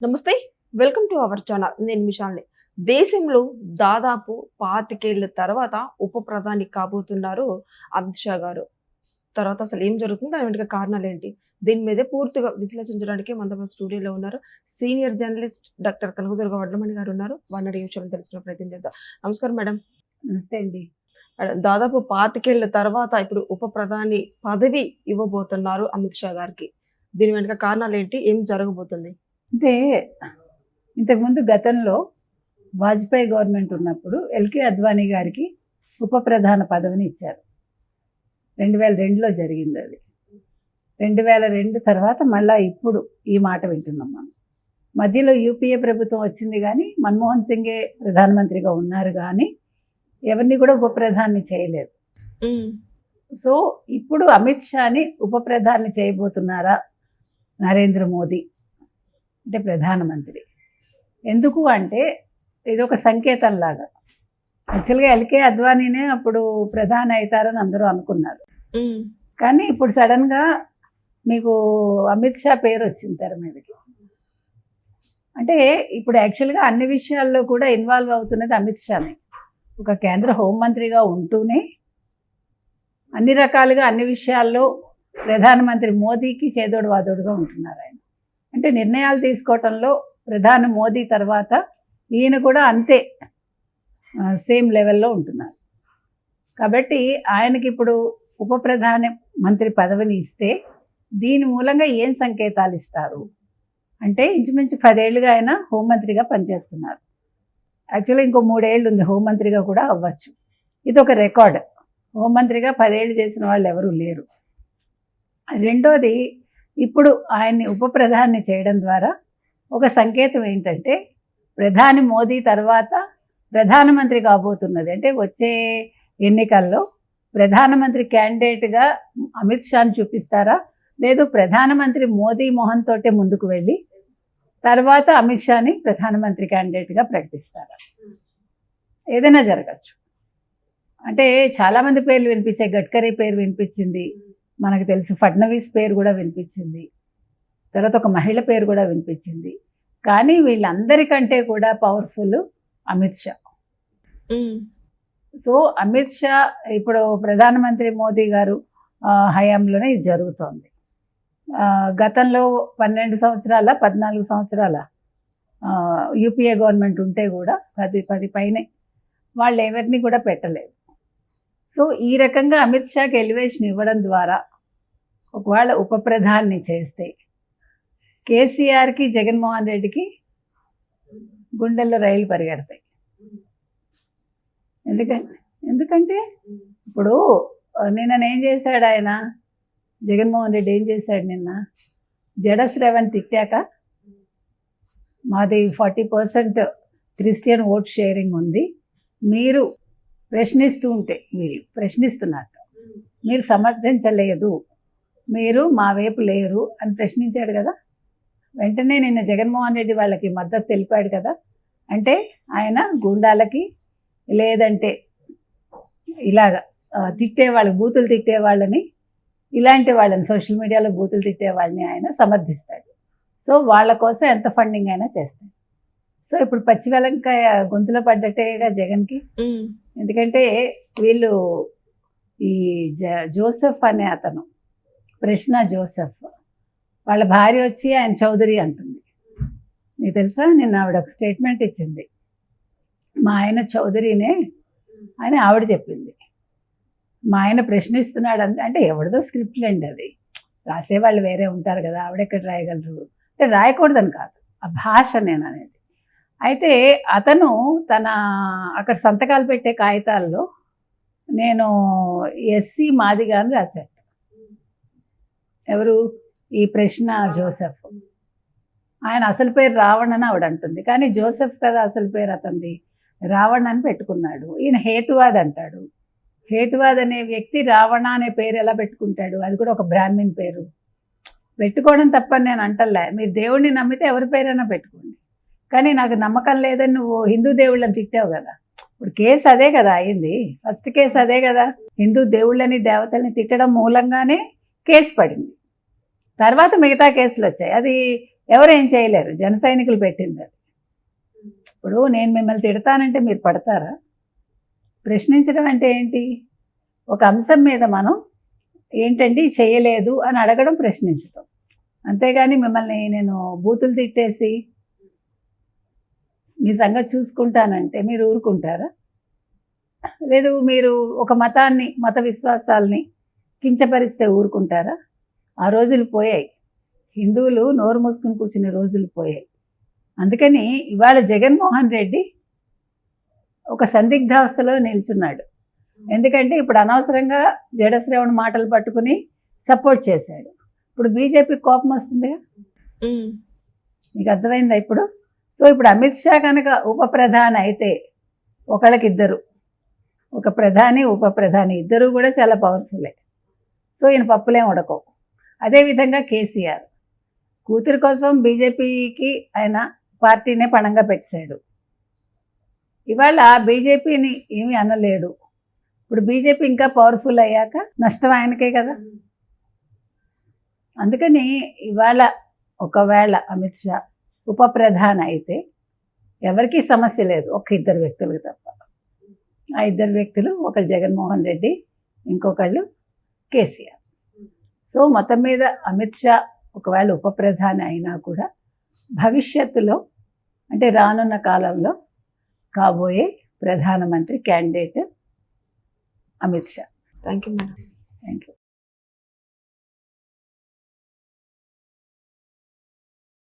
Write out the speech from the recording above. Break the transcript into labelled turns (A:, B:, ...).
A: నమస్తే. Welcome to our channel. నేను మిషాల్ని. దేశంలో దాదాపు 25 ఏళ్ల తర్వాత ఉప ప్రధాని కాబోతున్నారు అమిత్ షా గారు. తర్వాత అసలు ఏం జరుగుతుంది? దాని వెనుక కారణాలేంటి? దీని మీదే పూర్తిగా విశ్లేషించడానికి మనతో స్టూడియోలో ఉన్నారు. Senior journalist doctor Kanakadurga Vadlamani గారు ఉన్నారు. వారిని అడిగే విషయాలు తెలుసుకునే ప్రయత్నం చేద్దాం. నమస్కారం మేడం.
B: నమస్తే అండి.
A: దాదాపు 25 ఏళ్ల తర్వాత ఇప్పుడు ఉప ప్రధాని పదవి ఇవ్వబోతున్నారు అమిత్ షా గారికి. దీని వెనుక కారణాలేంటి? ఏం జరగబోతుంది?
B: అంటే ఇంతకుముందు గతంలో వాజ్పేయి గవర్నమెంట్ ఉన్నప్పుడు ఎల్కే అద్వానీ గారికి ఉప ప్రధాన పదవిని ఇచ్చారు. 2002లో జరిగింది అది. 2002 తర్వాత మళ్ళీ ఇప్పుడు ఈ మాట వింటున్నాం మనం. మధ్యలో యూపీఏ ప్రభుత్వం వచ్చింది, కానీ మన్మోహన్ సింగే ప్రధానమంత్రిగా ఉన్నారు, కానీ ఎవరిని కూడా ఉప ప్రధాని చేయలేదు. సో ఇప్పుడు అమిత్ షాని ఉప ప్రధాని చేయబోతున్నారా నరేంద్ర మోదీ అంటే ప్రధానమంత్రి. ఎందుకు అంటే ఇది ఒక సంకేతం లాగా. యాక్చువల్గా ఎల్కే అద్వానీనే అప్పుడు ప్రధాని అవుతారని అందరూ అనుకున్నారు, కానీ ఇప్పుడు సడన్గా మీకు అమిత్ షా పేరు వచ్చింది తెర మీదకి. అంటే ఇప్పుడు యాక్చువల్గా అన్ని విషయాల్లో కూడా ఇన్వాల్వ్ అవుతున్నది అమిత్ షానే. ఒక కేంద్ర హోంమంత్రిగా ఉంటూనే అన్ని రకాలుగా అన్ని విషయాల్లో ప్రధానమంత్రి మోదీకి చేదోడు వాదోడుగా ఉంటున్నారు ఆయన. అంటే నిర్ణయాలు తీసుకోవటంలో ప్రధాని మోదీ తర్వాత ఈయన కూడా అంతే సేమ్ లెవెల్లో ఉంటున్నారు. కాబట్టి ఆయనకి ఇప్పుడు ఉప ప్రధాని మంత్రి పదవిని ఇస్తే దీని మూలంగా ఏం సంకేతాలు ఇస్తారు అంటే, ఇంచుమించు 10 ఏళ్ళుగా ఆయన హోంమంత్రిగా పనిచేస్తున్నారు. యాక్చువల్గా ఇంకో 3 ఏళ్ళు ఉంది హోంమంత్రిగా కూడా అవ్వచ్చు. ఇది ఒక రికార్డ్. హోంమంత్రిగా 10 ఏళ్ళు చేసిన వాళ్ళు ఎవరూ లేరు. రెండోది, ఇప్పుడు ఆయన్ని ఉప ప్రధాని చేయడం ద్వారా ఒక సంకేతం ఏంటంటే, ప్రధాని మోదీ తర్వాత ప్రధానమంత్రి కాబోతున్నది. అంటే వచ్చే ఎన్నికల్లో ప్రధానమంత్రి క్యాండిడేట్గా అమిత్ షాని చూపిస్తారా, లేదు ప్రధానమంత్రి మోదీ మోహన్ తోటే ముందుకు వెళ్ళి తర్వాత అమిత్ షాని ప్రధానమంత్రి క్యాండిడేట్గా ప్రకటిస్తారా? ఏదైనా జరగచ్చు. అంటే చాలామంది పేర్లు వినిపించాయి. గడ్కరీ పేరు వినిపించింది, మనకు తెలుసు. ఫడ్నవీస్ పేరు కూడా వినిపించింది, తర్వాత ఒక మహిళ పేరు కూడా వినిపించింది. కానీ వీళ్ళందరికంటే కూడా పవర్ఫుల్ అమిత్ షా. సో అమిత్ షా ఇప్పుడు ప్రధానమంత్రి మోదీ గారు హయాంలోనే ఇది జరుగుతోంది. గతంలో 12 సంవత్సరాల 14 సంవత్సరాల యూపీఏ గవర్నమెంట్ ఉంటే కూడా 10 పైనే వాళ్ళు ఎవరిని కూడా పెట్టలేదు. సో ఈ రకంగా అమిత్ షాకి ఎలివేషన్ ఇవ్వడం ద్వారా ఒకవేళ ఉప ప్రధాని చేస్తే కేసీఆర్కి జగన్మోహన్ రెడ్డికి గుండెల్లో రైలు పరిగెడతాయి. ఎందుకంటే ఇప్పుడు నిన్ననేం చేశాడు ఆయన, జగన్మోహన్ రెడ్డి ఏం చేశాడు నిన్న? జడశ్రవణ్ తిట్టాక మాది 40% క్రిస్టియన్ ఓట్ షేరింగ్ ఉంది, మీరు ప్రశ్నిస్తున్నారు, మీరు సమర్థించలేదు, మీరు మా వైపు లేరు అని ప్రశ్నించాడు కదా. వెంటనే నిన్న జగన్మోహన్ రెడ్డి వాళ్ళకి మద్దతు తెలిపాడు కదా. అంటే ఆయన గూండాలకి, లేదంటే ఇలాగ తిట్టేవాళ్ళకి, బూతులు తిట్టేవాళ్ళని, ఇలాంటి వాళ్ళని, సోషల్ మీడియాలో బూతులు తిట్టేవాళ్ళని ఆయన సమర్థిస్తాడు. సో వాళ్ళ కోసం ఎంత ఫండింగ్ అయినా చేస్తాడు. సో ఇప్పుడు పచ్చివెలంకాయ గొంతులో పడ్డట్టేగా జగన్కి. ఎందుకంటే వీళ్ళు ఈ జోసెఫ్ అనే అతను, ప్రశ్న జోసెఫ్, వాళ్ళ భార్య వచ్చి ఆయన చౌదరి అంటుంది. నీకు తెలుసా, నిన్న ఆవిడ ఒక స్టేట్మెంట్ ఇచ్చింది, మా ఆయన చౌదరినే అని ఆవిడ చెప్పింది. మా ఆయన ప్రశ్నిస్తున్నాడు అంటే ఎవరిదో స్క్రిప్ట్ అండి, అది రాసేవాళ్ళు వేరే ఉంటారు కదా, ఆవిడెక్కడ రాయగలరు అంటే రాయకూడదని కాదు, ఆ భాష నేను అనేది. అయితే అతను తన అక్కడ సంతకాలు పెట్టే కాగితాల్లో నేను ఎస్సీ మాదిగా అని రాశాడు. ఎవరు? ఈ ప్రశ్న జోసెఫ్. ఆయన అసలు పేరు రావణ్ అని ఆవిడ అంటుంది, కానీ జోసెఫ్ కదా అసలు పేరు అతనిది, రావణ్ అని పెట్టుకున్నాడు. ఈయన హేతువాద్ అంటాడు. హేతువాద్ అనే వ్యక్తి రావణ అనే పేరు ఎలా పెట్టుకుంటాడు? అది కూడా ఒక బ్రాహ్మణ్ పేరు. పెట్టుకోవడం తప్పని నేను అంటలే, మీరు దేవుడిని నమ్మితే ఎవరి పేరైనా పెట్టుకోండి, కానీ నాకు నమ్మకం లేదని నువ్వు హిందూ దేవుళ్ళని తిట్టావు కదా. ఇప్పుడు కేసు అదే కదా అయింది, ఫస్ట్ కేసు అదే కదా. హిందూ దేవుళ్ళని దేవతల్ని తిట్టడం మూలంగానే కేసు పడింది. తర్వాత మిగతా కేసులు వచ్చాయి. అది ఎవరు ఏం చేయలేరు, జన సైనికులు పెట్టింది అది. ఇప్పుడు నేను మిమ్మల్ని తిడతానంటే మీరు పడతారా? ప్రశ్నించడం అంటే ఏంటి? ఒక అంశం మీద మనం ఏంటంటే ఇది చేయలేదు అని అడగడం ప్రశ్నించడం, అంతేగాని మిమ్మల్ని నేను బూతులు తిట్టేసి మీ సంగతి చూసుకుంటానంటే మీరు ఊరుకుంటారా? లేదు మీరు ఒక మతాన్ని, మత విశ్వాసాలని కించపరిస్తే ఊరుకుంటారా? ఆ రోజులు పోయాయి. హిందువులు నోరు మూసుకుని కూర్చునే రోజులు పోయాయి. అందుకని ఇవాళ జగన్మోహన్ రెడ్డి ఒక సందిగ్ధావస్థలో నిల్చున్నాడు. ఎందుకంటే ఇప్పుడు అనవసరంగా జడశ్రవణ్ మాటలు పట్టుకుని సపోర్ట్ చేశాడు. ఇప్పుడు బీజేపీ కోపం వస్తుందిగా, మీకు అర్థమైందా ఇప్పుడు? సో ఇప్పుడు అమిత్ షా కనుక ఉప ప్రధాని అయితే ఒకళ్ళకిద్దరు, ఒక ప్రధాని ఉప ప్రధాని ఇద్దరు కూడా చాలా పవర్ఫుల్లే. సో ఈయన పప్పులేం ఉడకవు. అదేవిధంగా కేసీఆర్ కూతురు కోసం బీజేపీకి ఆయన పార్టీనే పణంగా పెట్టాడు. ఇవాళ బీజేపీని ఏమీ అనలేడు. ఇప్పుడు బీజేపీ ఇంకా పవర్ఫుల్ అయ్యాక నష్టం ఆయనకే కదా. అందుకని ఇవాళ ఒకవేళ అమిత్ షా ఉప ప్రధాని అయితే ఎవరికీ సమస్య లేదు, ఒక ఇద్దరు వ్యక్తులకు తప్ప. ఆ ఇద్దరు వ్యక్తులు, ఒకళ్ళు జగన్మోహన్ రెడ్డి, ఇంకొకళ్ళు కేసీఆర్. సో మొత్తం మీద అమిత్ షా ఒకవేళ ఉప ప్రధాని అయినా కూడా భవిష్యత్తులో అంటే రానున్న కాలంలో కాబోయే ప్రధానమంత్రి candidate Amit Shah.
A: Thank you madam.
B: Thank you.